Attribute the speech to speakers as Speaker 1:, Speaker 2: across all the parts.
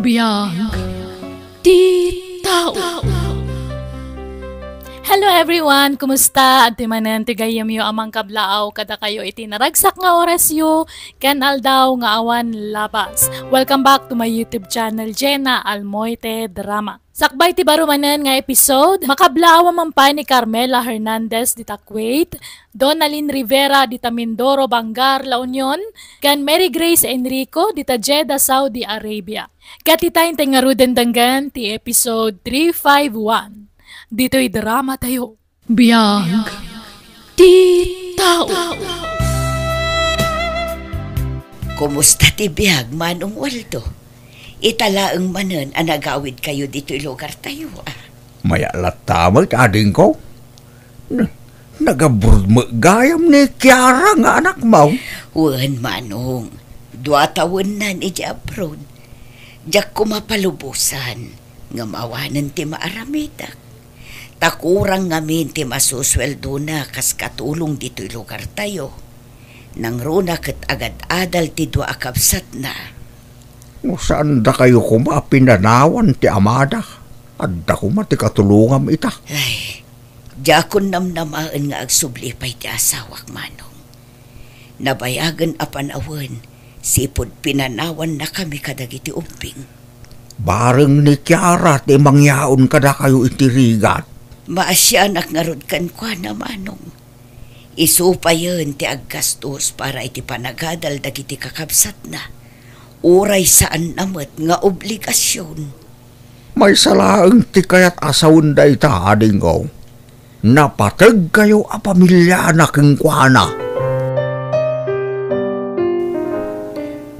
Speaker 1: Biyag Di Tao. Hello everyone! Kumusta? At timanan tigayam yo amang kablaaw kada kayo itinaragsak nga oras yo kan aldaw nga awan labas. Welcome back to my YouTube channel, Jenna Almoite Drama. Sakbay ti barumanan nga episode, makablaaw man pa ni Carmela Hernandez dita Kuwait, Donalyn Rivera dita Mindoro, Bangar, La Union, kan Mary Grace Enrico dita Jeddah, Saudi Arabia. Katitayin nga ruden danggan ti episode 351. Dito'y drama tayo. Biyag Di Tao.
Speaker 2: Kumusta ti biyag, Manong Waldo? Italaang manan ang nagawid kayo dito'y lugar tayo,
Speaker 3: Mayalat tamag, ading ko. Nagaburmagayam ni Kiara nga anak mo.
Speaker 2: Wan, Manong. 2 taon na ni abroad. Diyak kumapalubusan. Nga mawanan ti maaramidak. Takurang ngamin ti masusweldo na kas katulong dito'y lugar tayo. Nang runa kat agad-adal ti 2 akabsat na.
Speaker 3: Saan da kayo kumapinanawan ti amada? Adda kuma ti katulungam ita.
Speaker 2: Ay, diyakon namnamaan nga agsublipay ti asawak, Manong. Nabayagan apanawan, sipod pinanawan na kami kadagiti umping.
Speaker 3: Bareng ni Kiara ti mangyaon kada kayo itirigat.
Speaker 2: Maasyanak nga rod kan kwa na, Manong. Isupayon ti aggastos para iti panagadal dagiti kakabsat na. Uray saan namat nga obligasyon.
Speaker 3: May salaang ti kayat asawon da ita, ading ko. Napatag kayo a pamilya na keng kwa na.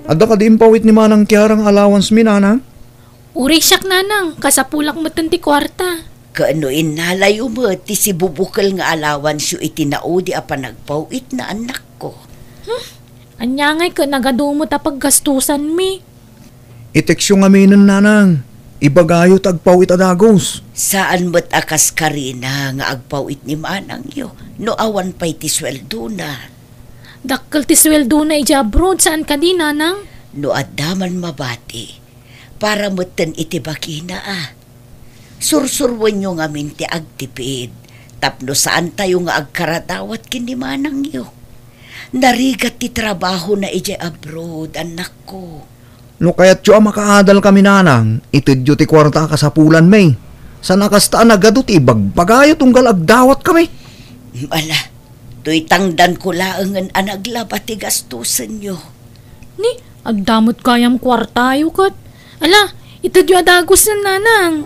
Speaker 4: Adda ka di impawit ni Manang Kiarang allowance mi, Nanang?
Speaker 1: Uri siyak nanang, kasapulak mo ti kwarta.
Speaker 2: Kaanoin nalayo mo ti si bubukal nga alawan siyo itinaudi a panagpawit na anak ko.
Speaker 1: Anyangay ka nagadumot a paggastusan mi.
Speaker 4: Iteksyo nga minan, Nanang. Ibagayo tagpawit adagos.
Speaker 2: Saan mo't akas karina nga agpawit ni Manang yo, no awan pa'y ti sweldo na.
Speaker 1: Dakkel ti sweldo na abroad, saan ka di nanang?
Speaker 2: No adaman mabati, para mo't itibaki na Sursurwan nyo nga min ti agtipid, tapno saan tayo nga agkaratawat kini Manang yo. Narigat ti trabaho na abroad, anak ko.
Speaker 4: No kaya't yo makaadal kami, Nanang, itidyo ti kwarta ka sa pulan, may. Sa nakastaan agadot ibagpagayo tunggal agdawat kami.
Speaker 2: Ala, to'y tangdan ko laangan anaglaba ti gastusan nyo.
Speaker 1: Ni, agdamot kayam kwartayo kat. Ala, itidyo adagos na nanang.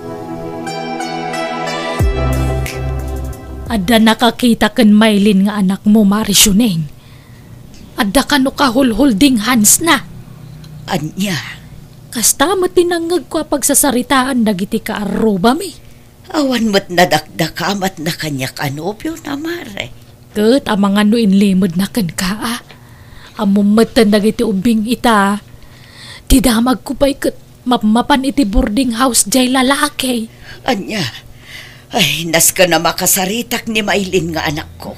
Speaker 1: Adda nakakita kan Maylin nga anak mo, Marisyuneng. Adda ka no kahulhulding hands na.
Speaker 2: Anya?
Speaker 1: Kasta mo tinangag ko pagsasaritaan dagiti ka aruba mi.
Speaker 2: Awan mo't nadakdakamat na kanya kanopyo na mare.
Speaker 1: Kat amang ano inlimod na kan ka Amumatan dagiti ubing ita. Tidamag ko pa'y kat mapan iti boarding house jay lalaki.
Speaker 2: Anya? Ay, nas ka na makasaritak ni Maylin nga anak ko.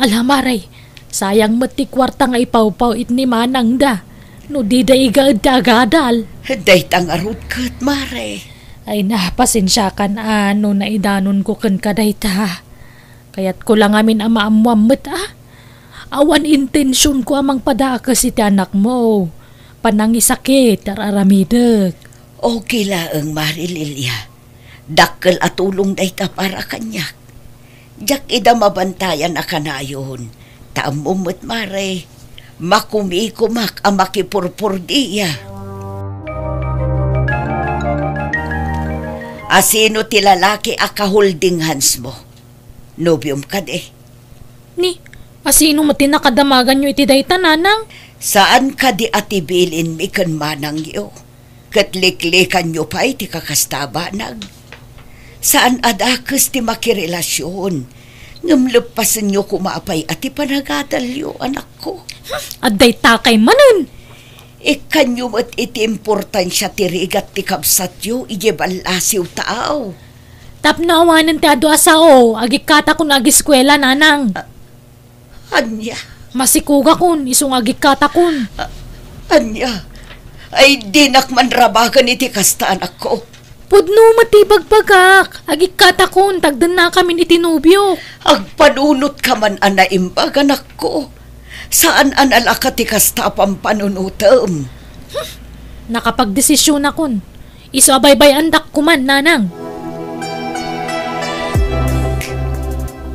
Speaker 1: Alamaray, sayang mati kwarta nga ipaw-paw it ni Manang da. No di da iga-agadal.
Speaker 2: Day tangarot kat, mare.
Speaker 1: Ay napasensya kan ano na idanon ko kan kaday ta. Kaya't ko lang amin amaamuamot Awan intensyon ko amang padakas iti anak mo. Panangisakit araramidag.
Speaker 2: Okay laang, Mari Lilia. Dakkel at tulong day ta para kanyak. Diyak ida mabantayan na kanayon. Taamumot, mare. Makumikumak ang makipurpur diya. Asino ti lalaki akaholding hands mo? Nobyom ka de.
Speaker 1: Ni, asino mo tinakadamagan nyo iti dayta, nanang?
Speaker 2: Saan ka di atibilin mi kan Manang yo? Katliklikan nyo pa iti kakastaba nag. Saan adakas ti makirelasyon? Ngamlepasan nyo kumapay at ipanagadal yo, anak ko.
Speaker 1: Aday takay manan.
Speaker 2: Ikanyo at iti importansya ti rigat ti kabsat yo, ijebalasiw taaw.
Speaker 1: Tapnawanan ti adu asao, agikata kun agiskwela, nanang.
Speaker 2: Anya?
Speaker 1: Masikuga kun, isung agikata kun.
Speaker 2: Anya? Ay dinak man rabagan iti kasta anak ko.
Speaker 1: Pudno matibagbagak. Agik katakon, tagdan na kami ni tinubyo.
Speaker 2: Agpanunot ka man anaimbag anak ko. Saan anala ka ti kasta pampanunutam?
Speaker 1: Nakapagdesisyon akon. Isabaybay andak kuman, nanang.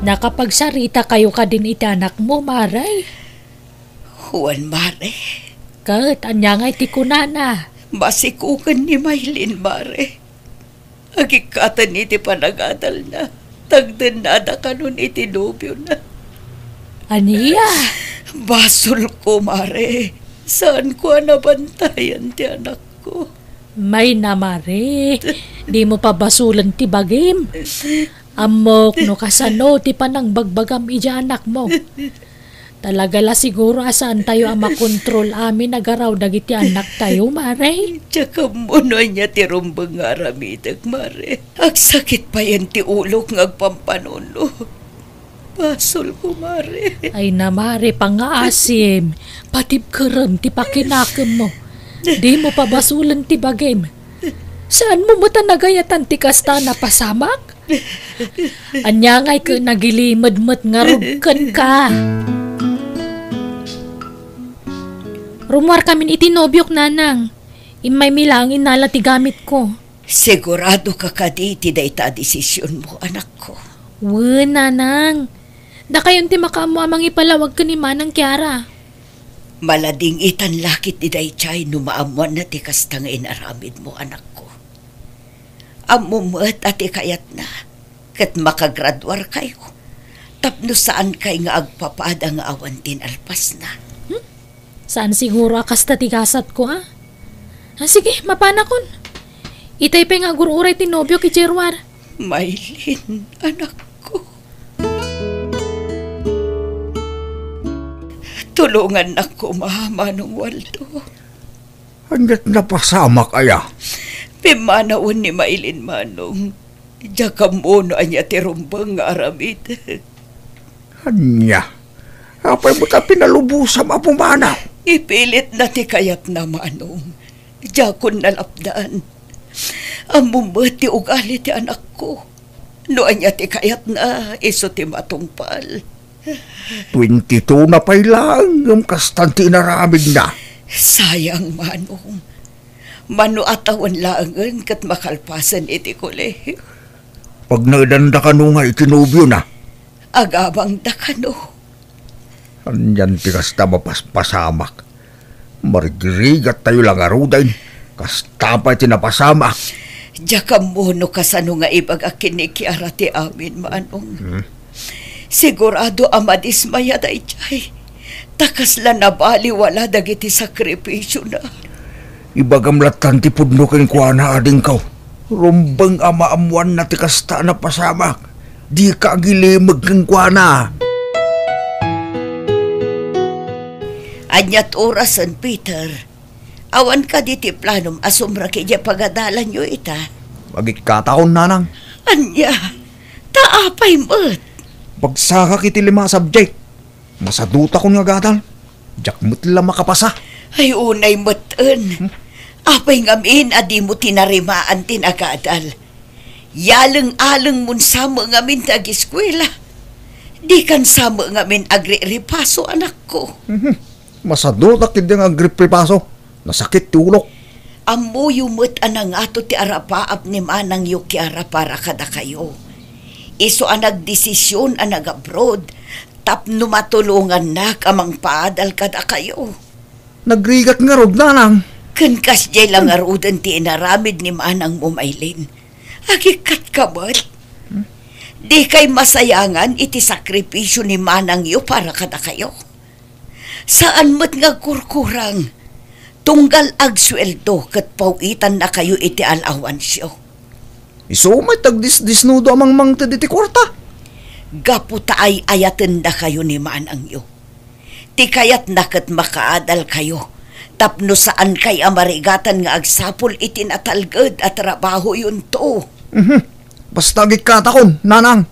Speaker 1: Nakapagsarita kayo ka din iti anak mo, Maray.
Speaker 2: Juan Mare,
Speaker 1: Kat, anya nga iti kunana.
Speaker 2: masikukan ni Maylin Mare. Agikatan iti panagadal na. Tagdan na da kanon iti nobyo na.
Speaker 1: Aniya?
Speaker 2: Basol ko, Mare. Saan ko nabantayan ti anak ko?
Speaker 1: May namare. Di mo pa basulan ti bagim. Amok no kasano ti panang bagbagam ija anak mo. Talaga la siguro asaan tayo ang makontrol amin nagaraw dagiti anak tayo, Mare.
Speaker 2: Tsaka muna niya ti rumbang aramidag, Mare. Ang sakit pa yan ti ulok ngagpampanuno. Basol ko, Mare.
Speaker 1: Ay na, Mare, pangaasim. Patib kerem ti pakinakem mo. Di mo pa basulan ti bagim. Saan mo mo tanagayatan ti kasta na pasamak? Anya nga'y ka nagilimad-mat nga rugkan ka. Rumwar kami itinobyok, nanang. Imay milangin nala ti gamit ko.
Speaker 2: Sigurado ka kaditi da ita desisyon mo, anak ko.
Speaker 1: Nanang. Da kayon ti makaamo amang ipalawag ka ni Manang Kiara.
Speaker 2: Malading itan lakit ni Daychay numaamuan na ti kastang inaramid mo, anak ko. Amumat at ikayat na, kat makagradwar kayo. Tapno saan kay nga agpapada nga awan tinalpas na.
Speaker 1: Saan siguro akas tatigasat ko, ha? Sige, mapanakon. Itay pa nga gururay tinobyo ki Jerwar.
Speaker 2: Maylin, anak ko. Tulungan na ko, Manong Waldo.
Speaker 3: Hanggat napasama kaya.
Speaker 2: Pimanaon ni Maylin, Manong. Diya ka muna niya ti rumbang nga aramid.
Speaker 3: Anya, apay mo ta pinalubusam a pumana.
Speaker 2: Ipilit na ti kayat na, Manong. Diya ko nalapdaan. Amumat ti ugali ti anak ko. Noan niya ti kayat na, iso ti matungpal.
Speaker 3: 22 na pay lang, ang kastanti naramig na.
Speaker 2: Sayang, Manong. Manuatawan laangan kat makalpasan iti kolehiyo.
Speaker 3: Pag naidanda ka nung nga itinubyo na,
Speaker 2: Agabang dakano.
Speaker 3: anyan ti kasta mapaspasamak. Marigirigat tayo lang arudain, kasta pa tinapasamak.
Speaker 2: Diya ka mono kasano nga ibag kinikiara ti amin, Manong. Sigurado amadismaya da ichay. Takas la nabali wala dagiti sakripisyo na.
Speaker 3: Ibagamlatan ti pudno ken kuana ading kaw. Rumbang amaamuan na ti kasta na pasamak. Di ka agilimag ken kuana.
Speaker 2: Anyat orasan, Peter. Awan ka diti planom asumra kaya pagadalan nyo ita.
Speaker 3: Magikataon nanang.
Speaker 2: Anya, taapay mo't.
Speaker 3: Pagsaka kiti 5 subject. Masaduta ko nga gadal. Diyak mo't lang makapasa.
Speaker 2: Ay unay mo't-en. Apay ngamin adi mo tinarimaan tinagadal. Yalang-alang mun sama ngamin tag-eskwela. Di kan sama ngamin agri-ripaso, anak ko.
Speaker 3: Masaduta kiti nga agripripaso. Nasakit ti ulok.
Speaker 2: Amuyo mo't anang ato ti arapaap ni Manang Yukiara para kada kayo. Iso ang nagdesisyon ang nag-abroad, tapno matulungan na kamang paadal kada kayo.
Speaker 3: Nagrigat nga rod nanang.
Speaker 2: Kankas jay lang arudan ti inaramid ni Manang Mumaylin. Agikat ka ba't? Di kay masayangan iti sakripisyo ni Manang yu para kada kayo. Saan mo't nga kurkurang? Tunggal agsweldo kat pawitan na kayo iti alawansyo.
Speaker 3: Iso may tagdisnudo amang mangta diti kwarta.
Speaker 2: Gaputa ay ayaten na kayo ni Manang yu. Ti kayat nakat makaadal kayo. Tapno saan kay amarigatan nga agsapol iti natalgad at trabaho yun to.
Speaker 3: Basta gikatakon, nanang.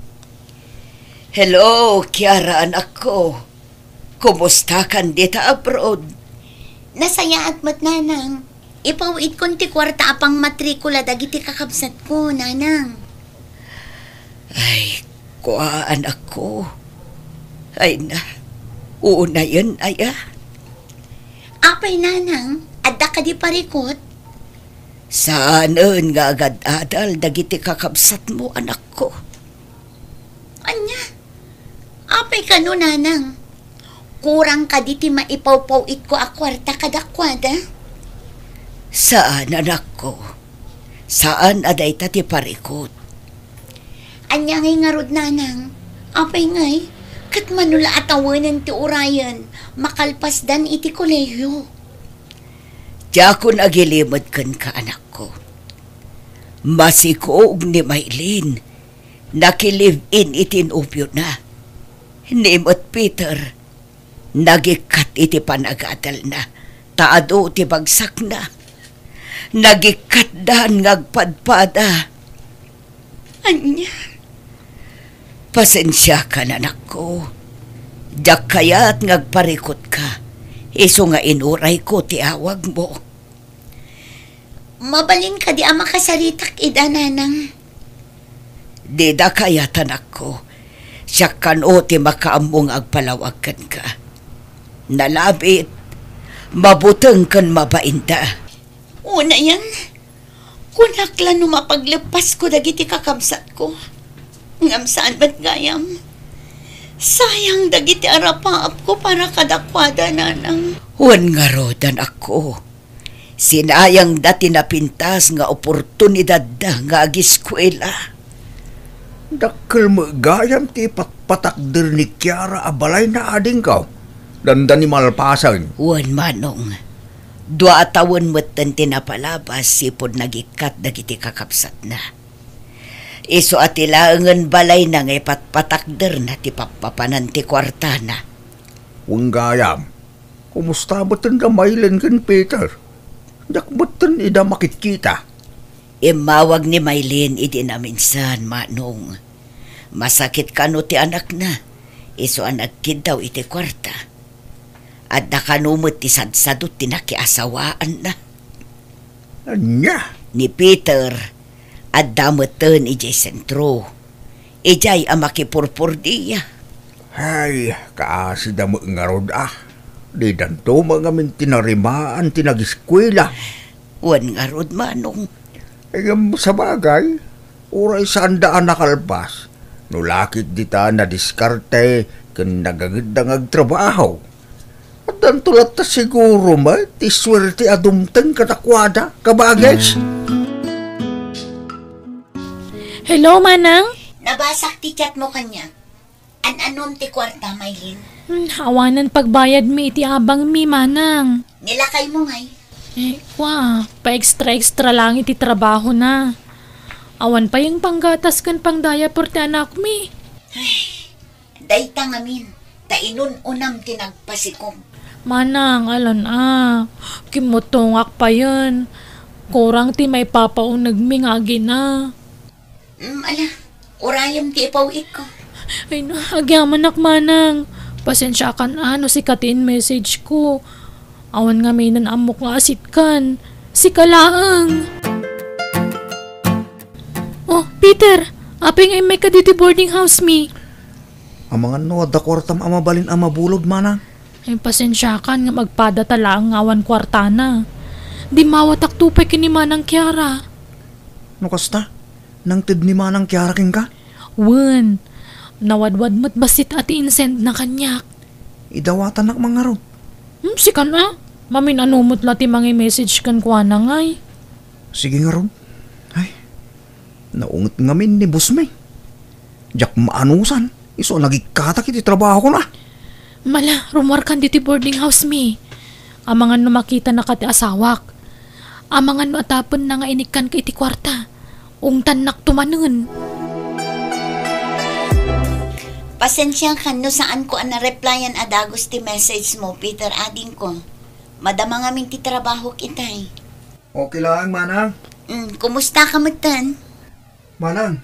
Speaker 2: Hello, Kiara, anak ko. Kumusta kan dita abroad?
Speaker 5: Nasaya at mat nanang. Ipawid kon ti kwarta apang matrikula dagiti kakabsat ko, nanang.
Speaker 2: Ay, kuhaan ako. Ay na, una yan, aya.
Speaker 5: Apay, nanang, adda ka di parikot?
Speaker 2: Saanan nga agad-adal dagiti kakabsat mo, anak ko.
Speaker 5: Anya? Apay ka no, nanang. Kurang ka di ti maipawpawid ko a kwarta kadakwada.
Speaker 2: Saan, anak ko? Saan aday ti parikot?
Speaker 5: Anya ngay ngarod, nanang. Apay ngay, kat manula atawanan ti urayan, makalpasdan iti kolehiyo.
Speaker 2: Diya ko nagilimod kan ka, anak ko. Masikoog ni Maylin, nakilive-in itinupyo na. Nimot Peter, nagikat iti panagadal na, taado ti bagsak na. Nagikat dan ngagpadpada.
Speaker 5: Anya?
Speaker 2: Pasensya ka na, anak ko. Diyak kaya't ngagparikot ka. Iso nga inuray ko ti awag mo.
Speaker 5: Mabalin ka di ama kasaritak ida, nanang.
Speaker 2: Di da kaya't, anak ko. Siya kan o ti makaamong agpalawagan ka. Nalabit, mabuteng kan mabainda.
Speaker 5: Una yan, kunakla no mapaglepas ko dagiti kakabsat ko. Ngam saan ba't gayam? Sayang dagiti arapaap ko para kadakwada, nanang.
Speaker 2: Huwag nga rodan ako. Sinayang dati napintas nga oportunidad da nga agiskwela.
Speaker 3: Dakkel mo gayam ti patpatakder ni Kiara abalay na ading ka. Danda ni malpasan.
Speaker 2: Huwag manong. 2 taon mo't tinapalabas sipod nagikat dagiti kakapsat na. Iso at ilaangan balay na ngay patpatakder na ti papapanan ti kwarta na.
Speaker 3: Huwag gayam. Kumusta ba tanda Maylin kan Peter? Dakbatan ida makitkita.
Speaker 2: Imawag ni Maylin idi na minsan, manong. Masakit ka no ti anak na. Iso ang nagkid daw iti kwarta. At nakanumot ti sadsadot ti nakiasawaan na.
Speaker 3: Anya?
Speaker 2: Ni Peter, at damutan ijay sentro. Ijay ang makipurpurdiya.
Speaker 3: Ay, kaasida mo nga rod ah. Di danto mga min tinarimaan tinagiskwela.
Speaker 2: Wan nga rod, manong.
Speaker 3: Ay, sa bagay, oray saan daan nakalpas. Nulakit dita na diskarte kan nagagandang agtrabaho. At ang tulat ta siguro ma, ti swerte adumtang katakwada, kabages.
Speaker 1: Hello, manang?
Speaker 5: Nabasak ti chat mo kanya. An-anom ti kwarta, Maylin.
Speaker 1: Hawanan pagbayad mi iti abang mi, manang.
Speaker 5: Nilakay mo ngay.
Speaker 1: Pa-extra lang iti trabaho na. Awan pa yung panggatas kan pangdaya por ti anak mi.
Speaker 5: Dayta ngamin, tainun unam tinagpasikom.
Speaker 1: Manang, alan kimutungak pa yun. Kurang ti may papaunag mi nga gina.
Speaker 5: Ala, urayam ti ipawid ko.
Speaker 1: Ay na, agyaman ak manang. Pasensya kan si katiin message ko. Awan nga may nanamok nga asit kan. Si kalaang. Oh, Peter, aping ay may kaditi boarding house mi.
Speaker 4: Ang mga no, da kwartam amabalin amabulod, manang.
Speaker 1: Ay pasensya kan nga magpada tala ang awan kwartana. Di mawatak tupay kini manang Kiara.
Speaker 4: No kasta? Nang tid ni manang Kiara king ka?
Speaker 1: Wen, nawadwad mo't basit at insend na kanyak.
Speaker 4: Idawatan nak mga rod.
Speaker 1: Si ka na. Mamin anumot lati mga message kan kwa na ngay.
Speaker 4: Sige nga rod. Ay, naungot ngamin ni boss may. Jak maanusan. Iso nagikatak iti trabaho ko na.
Speaker 1: Mala, rumor kan diti boarding house mi. Amangan no makita na kati asawak. Amangan no atapon na nga inikan ka iti kwarta. Ungtan nak tumanun.
Speaker 5: Pasensya ka no saan ko na-replyan adagos ti message mo, Peter, ading ko. Madama ngamin ti trabaho kitay.
Speaker 4: Okay lang, manang.
Speaker 5: Kumusta ka matan?
Speaker 4: Manang,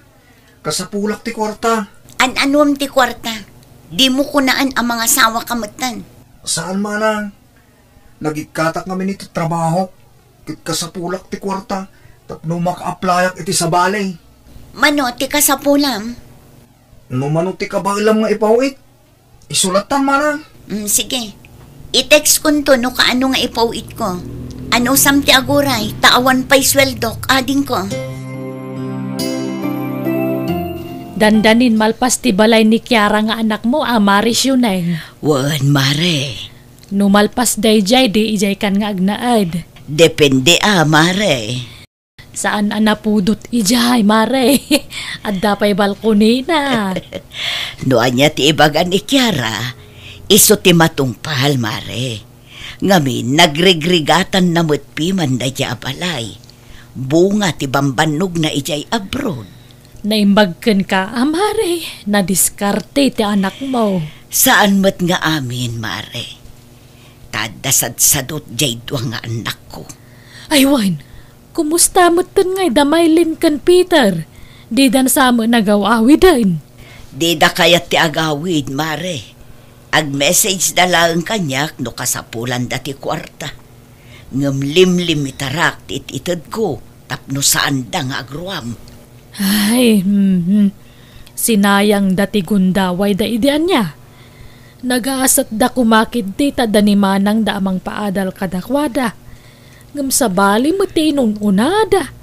Speaker 4: kasapulak ti kwarta.
Speaker 5: An-anom ti kwarta. Di mo kunaan ang mga sawa ka matan.
Speaker 4: Saan, manang? Nagikatak kami nito trabaho. ket kasapulak ti kwarta tapno maka-applyak iti sa balay.
Speaker 5: Mano, ti kasapulam?
Speaker 4: No mano ti kabailam nga ipawit. Isulatan manang.
Speaker 5: Sige. I-text ko to no kaano nga ipawit ko. Ano sam ti aguray, taawan pa'y sweldok, ading ko.
Speaker 1: Dandanin malpas ti balay ni Kiara nga anak mo, Maris yun eh.
Speaker 2: Wan, mare.
Speaker 1: Numalpas dayjay, di ijay kan nga agnaad.
Speaker 2: Depende mare.
Speaker 1: Saan anapudot ijay, mare? At dapay balkoni na.
Speaker 2: Noan niya ti ibagan ni Kiara, iso ti matungpal, mare. Ngamin, nagregrigatan na mutpi man da dya balay. Bunga ti bambanog na ijay abroad.
Speaker 1: Naimbagkan ka, mare. Nadiskarte ti anak mo.
Speaker 2: Saan mat nga amin, mare? Tadasad-sadot jay dua nga anak ko.
Speaker 1: Aywan, kumusta mo tan ngay damaylin kan Peter? Di dan sa mo nagawawi din.
Speaker 2: Di da kayat ti agawid, mare. Ag-message na lang kanyak no kasapulan dati kwarta. Ngumlimlim itarak ti ititid ko tapno saan da nga agruam.
Speaker 1: Ay, sinayang dati gundaway da idean niya. Nagaasat da kumakid di ta danimanang da amang paadal kadakwada. Ngam sa bali mo ti unada.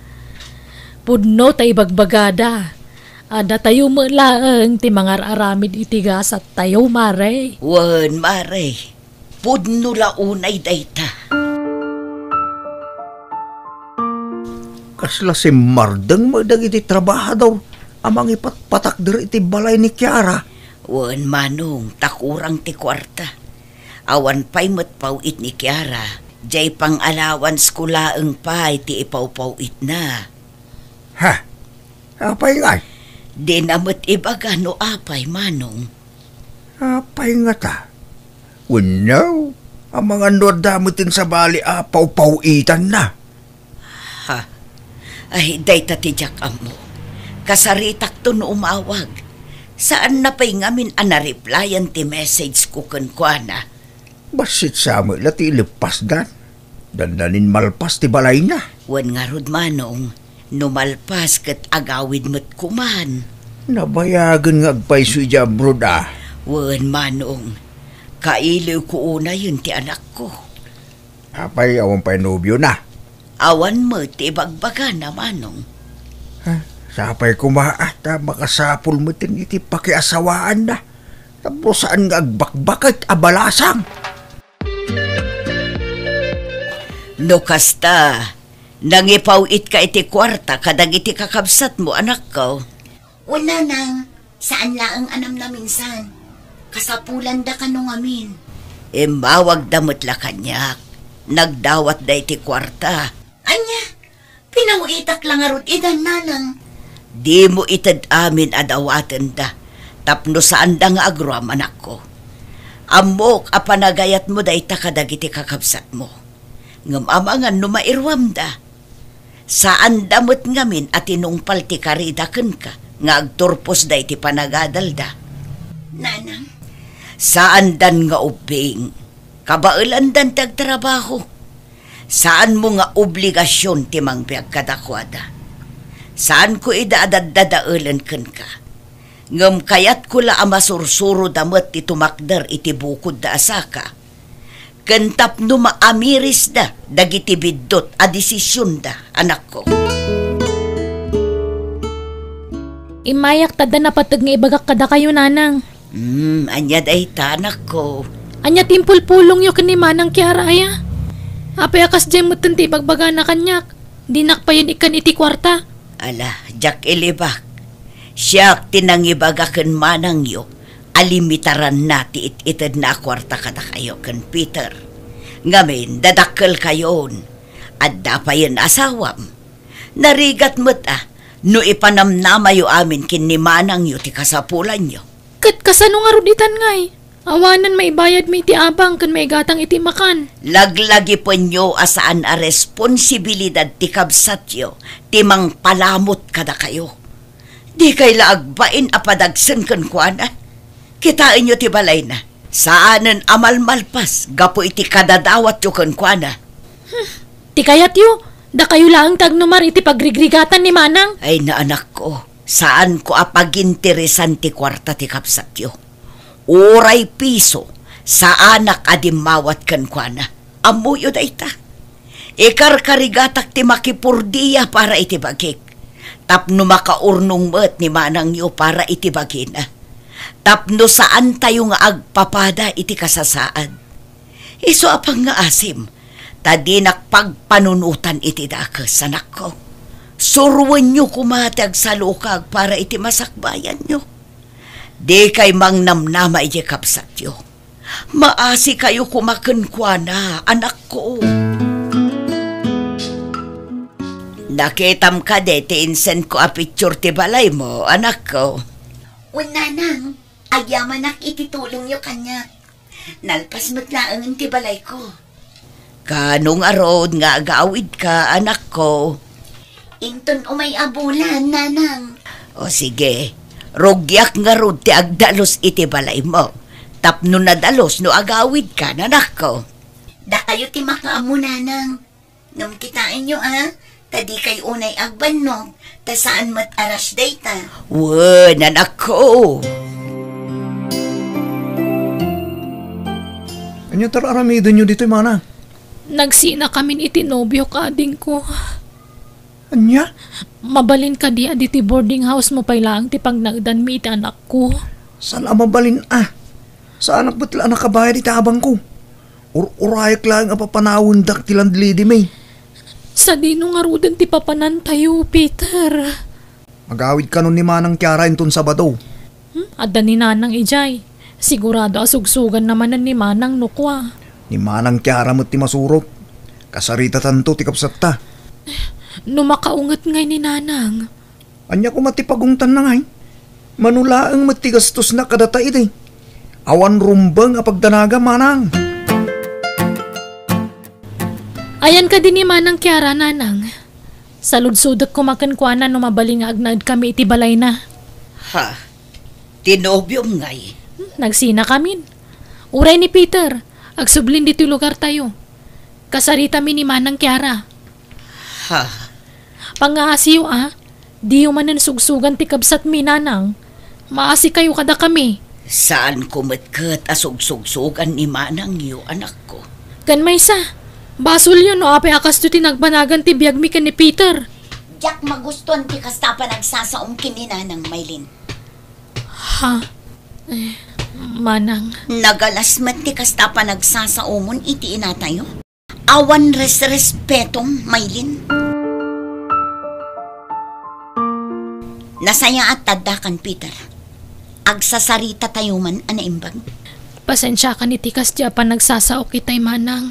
Speaker 1: Pudno ta ibagbagada. Ada tayo mo laang ti mangar aramid itigas at tayo, mare.
Speaker 2: Wan, mare. Pudno launay dayta.
Speaker 3: Kasla si Mardeng magdag iti trabahador. Amang ipatpatak diri iti balay ni Kiara.
Speaker 2: Wan, manong, takurang ti kwarta. Awan pa'y matpawit ni Kiara. Jay pang allowance ko laang pa iti ipawpawit na.
Speaker 3: Ha? Apay ngay?
Speaker 2: Di namat ibaga no apay, manong.
Speaker 3: Apay nga ta. Wano, ang mga nordamutin sa bali apaw-pawitan na.
Speaker 2: Ha? Ay, day tatidyak amo. Kasaritak to no umawag. Saan na pa'y ngamin anareplyan ti message ko kankwana?
Speaker 3: Basit sa mo lati ilipas dan. Dandanin malpas ti balay na.
Speaker 2: Wan nga rod, manong. Numalpas kat agawid mo't kuman.
Speaker 3: Nabayagan nga agpaiso dya broda.
Speaker 2: Wan, manong. Kailiw ko una yun ti anak ko.
Speaker 3: Apay awan pa'y nobyo na.
Speaker 2: Awan mo ti bagbaga na, manong.
Speaker 3: Ha? Sapay kumaat na makasapul mo tin iti pakiasawaan na. Tapos saan nga agbakbakit abalasang.
Speaker 2: No kasta, nangipawit ka iti kwarta kadag iti kakabsat mo, anak ko.
Speaker 5: Wala nang, saan laang anam na minsan. Kasapulan da kanong amin.
Speaker 2: Mawag damot la kanyak. Nagdawat da iti kwarta.
Speaker 5: Anya, pinawitak lang arot idan nanang.
Speaker 2: Di mo itad amin adawatan da. Tapno saan da nga agruam, anak ko. Amok apanagayat mo da ita kadag iti kakabsat mo. Ngamamangan no mairwam da. Saan damot ngamin at inungpal ti karidaken ka. Nga agturpos da iti panagadal da.
Speaker 5: Nanang?
Speaker 2: Saan dan nga ubing? Kabailan dan tagtrabaho. Saan mo nga obligasyon ti mangbiag kadakwada? Saan ko idadadadaulan ken ka? Ngam kayat ko la amasursuro damat ti tumakder iti bukod da asaka. Kentap no maamiris da dagiti biddot a desisyon da, anak ko.
Speaker 1: Imayak tada na patag nga ibagak kada kayo, nanang.
Speaker 2: Anya day ta, anak ko.
Speaker 1: Anya timpul-pulong yo kanimanang Kiara aya. Apay akas dyan mo tanti bagbaga na kanyak. Dinak pa yun ikan iti kwarta.
Speaker 2: Ala, jak ilibak. Siyak tinangibagakan manang yo. Alimitaran na ti ititid na kwarta kada kayo kan Peter. Ngamin, dadakkel kayon. At dapayan asawam. Narigat mo't no ipanamnamayo amin kin ni manang yo ti kasapulan yo.
Speaker 1: Kat kasano nga ruditan ngay. Awanan may bayad may ti abang kan may gatang iti makan.
Speaker 2: Laglagi po nyo asaan a responsibilidad ti kabsat yo, ti mang palamot kada kayo. Di kay laagbain apadagsen kan kuana. Kitain nyo ti balay na. Saanen amal malpas, gapo iti kadadawat yo kan kuana.
Speaker 1: Ti kayat yu, da kayo lang tagnumar iti pagrigrigatan ni Manang.
Speaker 2: Ay na anak ko, saan ko apaginteresan ti kwarta ti kapsatyo? Uray piso, sa anak adimawat kan kwa na. Amuyo da ita. Ikar-karigatak ti makipurdiya para iti bagik. Tapno makaurnong met ni Manang yu para iti bagina. Tapno saan tayo nga agpapada iti kasasaad. Iso apang nga asim, tadi nakpagpanunutan iti dakes, anak ko. Surwan nyo kumatag sa lukag para iti masakbayan nyo. Di kay mang namnama iti kapsat yo. Maasi kayo kumakenkwana, anak ko. Nakitam ka de, ti-insend ko a picture ti balay mo, anak ko.
Speaker 5: Nanang, ayamanak ititulong yo kanya. Nalpas mo't laang ti balay ko.
Speaker 2: Kanong arod nga agawid ka, anak ko.
Speaker 5: Inton umay abulan, nanang.
Speaker 2: O sige, rogyak nga rod ti agdalos iti balay mo. Tapno na dalos no agawid ka, anak ko.
Speaker 5: Da kayo ti makaamu, nanang. Nung kitain nyo, tadi kay unay agbanog, ta saan mat aras dayta.
Speaker 2: Wen, anak ko.
Speaker 4: Anya tararamidan nyo dito, Manang?
Speaker 1: Nagsina kamin iti nobyo ka, ading ko.
Speaker 4: Anya?
Speaker 1: Mabalin ka di aditi boarding house mo pay lang ti pagnagdan mi iti anak ko.
Speaker 4: Saan mabalin Sa anak ba't lang nakabayad iti abang ko? Urayak lang ang papanawon dak ti landlady may.
Speaker 1: Sa dino nga rudan ti papanan tayo, Peter.
Speaker 4: Magawid ka nun ni Manang Kiara inton Sabado.
Speaker 1: Adda ni Nanang ijay. Sigurado asugsugan naman ni Manang nukwa.
Speaker 4: Ni Manang Kiara mo't ti masurot. Kasarita tanto ti kapsatta.
Speaker 1: Numakaungat ngay ni Nanang.
Speaker 4: Anya ko matipagungtan na ngay. Manulaang matigastos na kadata iti. Awan rumbang apagdanaga, Manang.
Speaker 1: Ayan ka din ni Manang Kiara, Nanang. Sa ludsudak kumakenkwana no mabaling nga agnaad kami iti balay na.
Speaker 2: Ha? Tinobyong ngay.
Speaker 1: Nagsina kamin. Uray ni Peter, agsublin dito lugar tayo. Kasarita mi ni Manang Kiara.
Speaker 2: Ha?
Speaker 1: Pangaasiyo di yung manan sugsugan ti kabsat mi, Nanang. Maasi kayo kada kami.
Speaker 2: Saan kumitkat asug-sugsugan ni Manang yu, anak ko?
Speaker 1: Kan may sa, basol yun no ape akas to tinagbanagan ti biyag mi ka ni Peter.
Speaker 5: Jack magustuhan ti kasta pa nagsasaong kinina ng Maylin.
Speaker 1: Ha? Manang.
Speaker 5: Nagalasmat ti kasta pa nagsasaomon iti inatayo. Awan respetong Maylin. Nasaya at tadakan, Peter. Agsasarita tayo man, anaimbag.
Speaker 1: Pasensya ka ni tikas di pa nagsasaok kitay, Manang.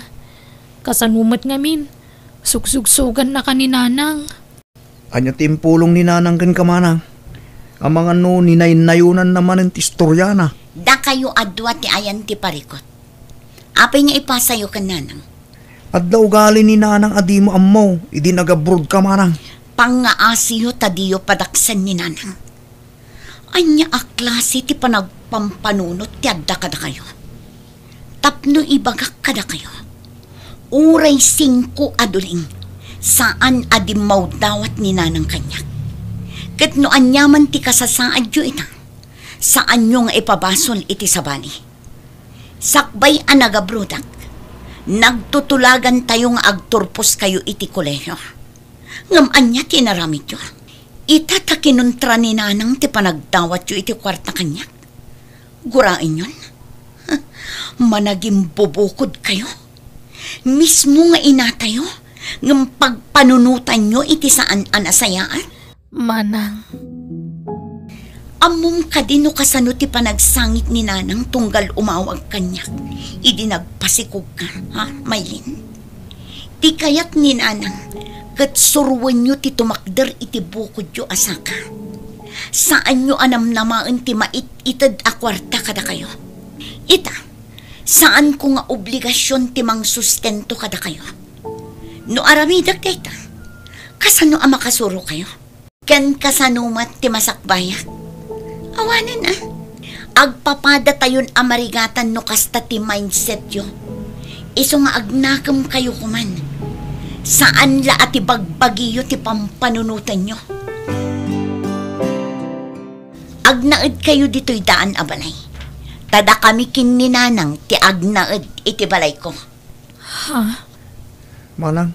Speaker 1: Kasanumat ngamin. Sugsugsugan na ka ni Nanang.
Speaker 4: Anya timpulong ni Nanang kan ka, Manang. Ang mga ninay-nayunan naman ng tistorya na.
Speaker 5: Da kayo adwa ti ayan ti parikot. Apay nga ipasayo ka, Nanang.
Speaker 4: At daw gali ni Nanang adimo ammo, idi nag-abroad ka, Manang.
Speaker 5: Pangaasiyo tadiyo padaksan ni Nanang. Anya aklase ti panagpampanunot ti adda kada kayo. Tapno ibagak kada kayo. Uray 5 aduling saan adimaw dawat ni Nanang kanyak. Ket no anyaman ti kasasaad yu ita. Saan nyo nga ipabasol iti sabali. Sakbay anagabrudak. Nagtutulagan tayo nga agturpos kayo iti kolehiyo. Ngam anya tinaramid yu. Itata kinuntra ni Nanang ti panagdawat yu iti kwarta kanyak. Gurain yun. Managing bubukod kayo. Mismo nga inatayo ng pagpanunutan nyo iti saan anasayaan.
Speaker 1: Manang.
Speaker 5: Amom kadino kasano ti panagsangit ni Nanang tunggal umawag kanyak. Idi nagpasikog ka, ha, Maylin? Ti kayat ni Nanang kat surwan nyo ti tumakder iti bukod yu asaka. Saan nyo anamnamaan ti mait-itad a kwarta kada kayo? Ita, saan ko nga obligasyon ti mang sustento kada kayo? No aramidag dayta, kasano ang makasuro kayo? Ken kasanumat ti masakbayak? Awanan agpapada tayon amarigatan no kasta ti mindset yo. Iso nga agnakam kayo kuman. Saan la ati bagbagiyo ti pampanunutan nyo? Agnaed kayo dito'y daan a balay. Tada kami kininanang ti agnaed iti balay ko.
Speaker 1: Ha?
Speaker 4: Manang,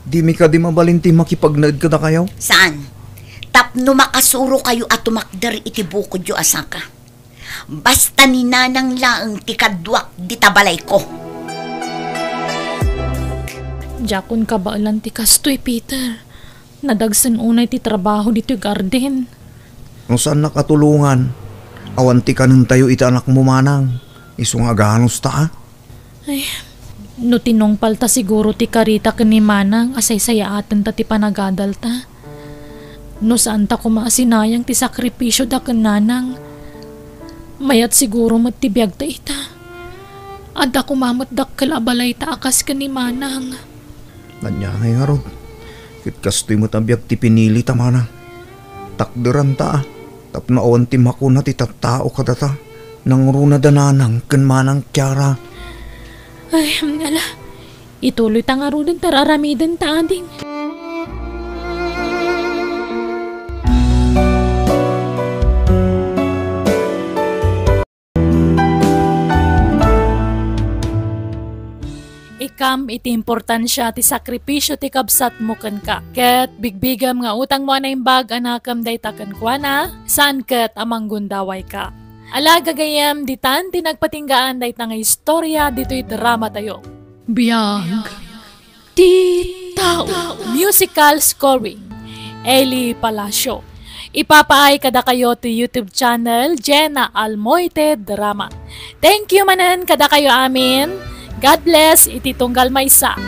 Speaker 4: di mi ka di mabalinti makipagnaed ka na kayo?
Speaker 5: Saan? Tapno makasuro kayo at tumakder iti bukod yo asaka. Basta ni nanang laeng ti kadwak di tabalay ko.
Speaker 1: Jakon ka ba alam ti kastoy, Peter? Nadagsan unay ti trabaho dito garden.
Speaker 4: Kung saan nakatulungan, awanti ka nun tayo iti anak mo manang. Isong aganos ta
Speaker 1: Ay, no tinong palta siguro ti karita ni manang asay sayaaten ta ti panagadal ta. No saan ta kumaasinayang ti sakripisyo da nanang. Mayat siguro matibiyag ta ita. Adda kumamat dak kalabalay ta akas ni manang.
Speaker 4: Nanyangay nga rod. Kit kastoy mo tabiyag ti pinili ta manang. Takderan ta tapno awan ti makuna ti tattao kada ta. Nang runa dananang ken manang Kiara.
Speaker 1: Ay, ala. Ituloy ta nga rin tararamiden ta ading. Ikam iti importansya ti sakripisyo ti kabsat mo ken ka. Ket bigbigam nga utang mo na imbag anakam day taken kwa na, saan ket amang gundaway ka. Ala gagayam ditan ti nagpatinggaan day nga istorya dito'y drama tayo. Biyag ti tao. Musical scoring Eli Palacio. Ipapaay kada kayo to YouTube channel Jenna Almoite Drama. Thank you manan kada kayo amin. God bless, iti tunggal maysa.